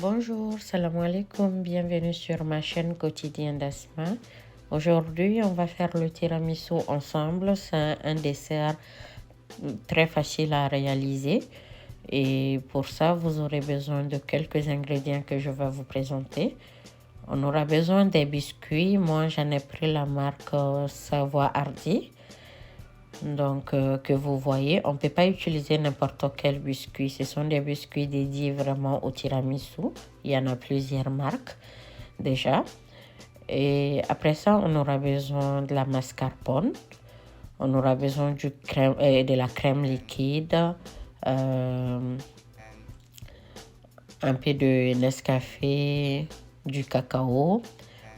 Bonjour, salam alaikum, bienvenue sur ma chaîne quotidienne d'Asma. Aujourd'hui, on va faire le tiramisu ensemble. C'est un dessert très facile à réaliser. Et pour ça, vous aurez besoin de quelques ingrédients que je vais vous présenter. On aura besoin des biscuits. Moi, j'en ai pris la marque Savoie Hardy. Donc, que vous voyez, on ne peut pas utiliser n'importe quel biscuit. Ce sont des biscuits dédiés vraiment au tiramisu. Il y en a plusieurs marques déjà. Et après ça, on aura besoin de la mascarpone. On aura besoin de la crème liquide. Un peu de Nescafé, du cacao.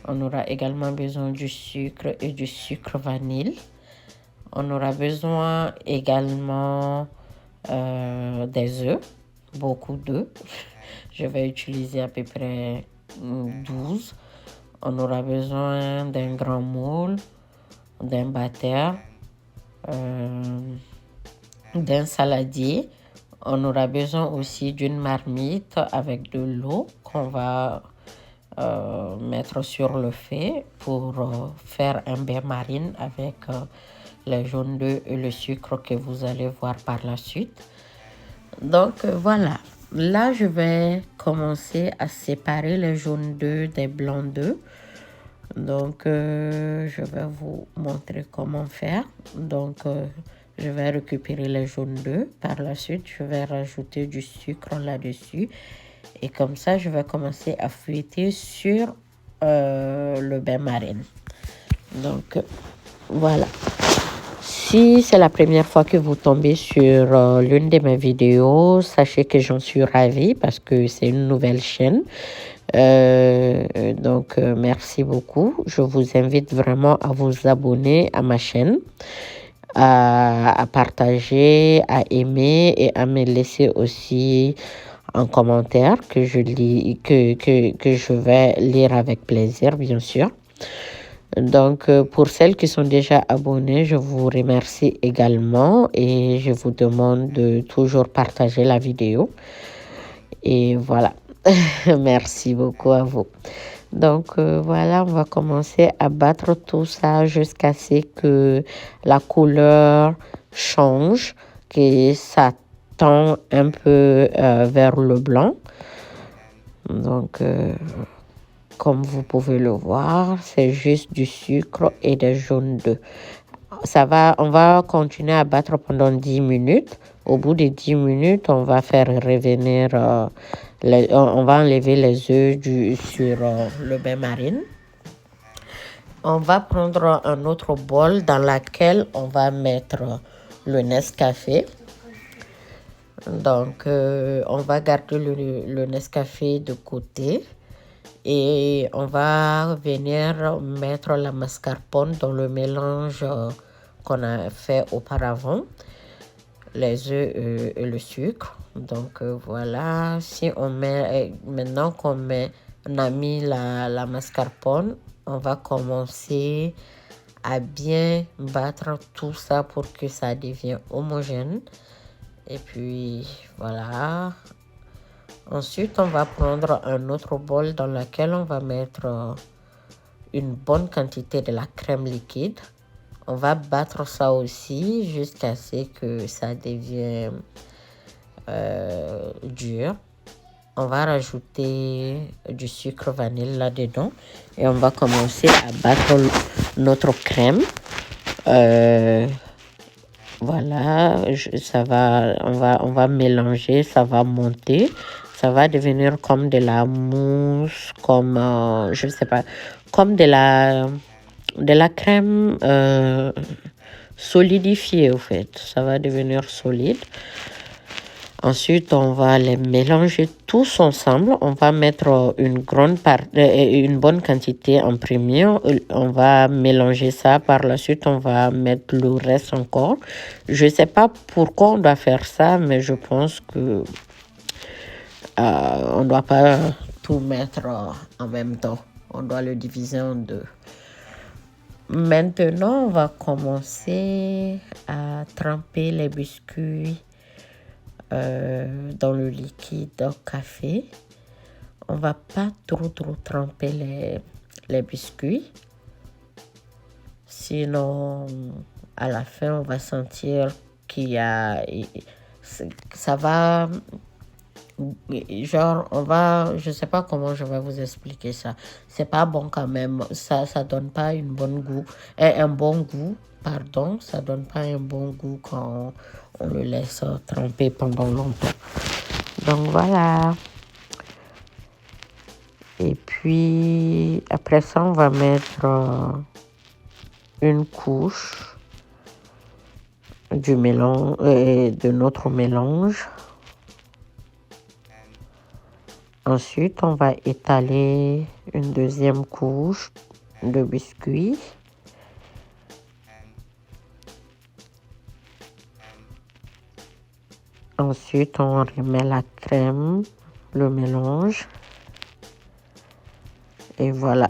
On aura également besoin du sucre et du sucre vanille. On aura besoin également des œufs, beaucoup d'œufs. Je vais utiliser à peu près 12. On aura besoin d'un grand moule, d'un batteur, d'un saladier. On aura besoin aussi d'une marmite avec de l'eau qu'on va mettre sur le feu pour faire un bain marine avec les jaunes d'œufs et le sucre que vous allez voir par la suite. Donc voilà, là je vais commencer à séparer les jaunes d'œufs des blancs d'œufs. Donc je vais vous montrer comment faire. Donc je vais récupérer les jaunes d'œufs. Par la suite, je vais rajouter du sucre là-dessus. Et comme ça, je vais commencer à fouetter sur le bain marine. Donc voilà. Si c'est la première fois que vous tombez sur l'une de mes vidéos, sachez que j'en suis ravie parce que c'est une nouvelle chaîne. Donc, merci beaucoup. Je vous invite vraiment à vous abonner à ma chaîne, à partager, à aimer et à me laisser aussi un commentaire que je vais lire avec plaisir, bien sûr. Donc, pour celles qui sont déjà abonnées, je vous remercie également et je vous demande de toujours partager la vidéo. Et voilà, merci beaucoup à vous. Donc, voilà, on va commencer à battre tout ça jusqu'à ce que la couleur change, que ça tend un peu vers le blanc. Donc, comme vous pouvez le voir, c'est juste du sucre et des jaunes d'œufs. On va continuer à battre pendant 10 minutes. Au bout de 10 minutes, on va faire revenir, on va enlever les œufs sur le bain marine. On va prendre un autre bol dans lequel on va mettre le Nescafé. Donc, on va garder le Nescafé de côté. Et on va venir mettre la mascarpone dans le mélange qu'on a fait auparavant, les œufs et le sucre. Donc voilà, si on met, maintenant qu'on a mis la mascarpone, on va commencer à bien battre tout ça pour que ça devienne homogène. Et puis voilà. Ensuite, on va prendre un autre bol dans lequel on va mettre une bonne quantité de la crème liquide. On va battre ça aussi jusqu'à ce que ça devienne dur. On va rajouter du sucre vanille là-dedans et on va commencer à battre notre crème. Voilà, on va mélanger, ça va monter. Ça va devenir comme de la mousse, comme, je ne sais pas, comme de la crème solidifiée, au fait. Ça va devenir solide. Ensuite, on va les mélanger tous ensemble. On va mettre une bonne quantité en premier. On va mélanger ça. Par la suite, on va mettre le reste encore. Je ne sais pas pourquoi on doit faire ça, mais je pense que on ne doit pas tout mettre en même temps. On doit le diviser en deux. Maintenant, on va commencer à tremper les biscuits dans le liquide café. On va pas trop tremper les biscuits. Sinon, à la fin, on va sentir qu'il y a... Ça va... Genre, je sais pas comment je vais vous expliquer ça. C'est pas bon quand même. Ça donne pas un bon goût, pardon. Ça donne pas un bon goût quand on le laisse tremper pendant longtemps. Donc voilà. Et puis, après ça, on va mettre une couche du mélange, de notre mélange. Ensuite, on va étaler une deuxième couche de biscuits. Ensuite, on remet la crème, le mélange. Et voilà,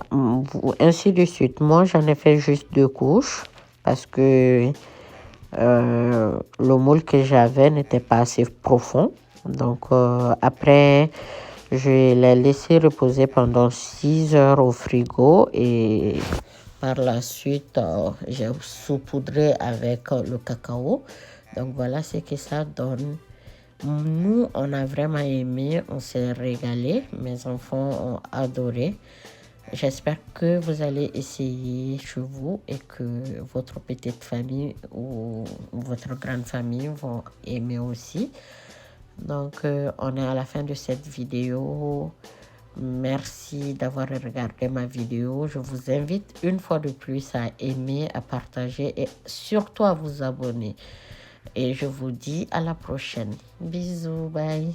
ainsi de suite. Moi, j'en ai fait juste 2 couches parce que le moule que j'avais n'était pas assez profond. Donc, après, je l'ai laissé reposer pendant 6 heures au frigo et par la suite, j'ai saupoudré avec le cacao. Donc, voilà ce que ça donne. Nous, on a vraiment aimé, on s'est régalé. Mes enfants ont adoré. J'espère que vous allez essayer chez vous et que votre petite famille ou votre grande famille vont aimer aussi. Donc, on est à la fin de cette vidéo. Merci d'avoir regardé ma vidéo. Je vous invite une fois de plus à aimer, à partager et surtout à vous abonner. Et je vous dis à la prochaine. Bisous, bye.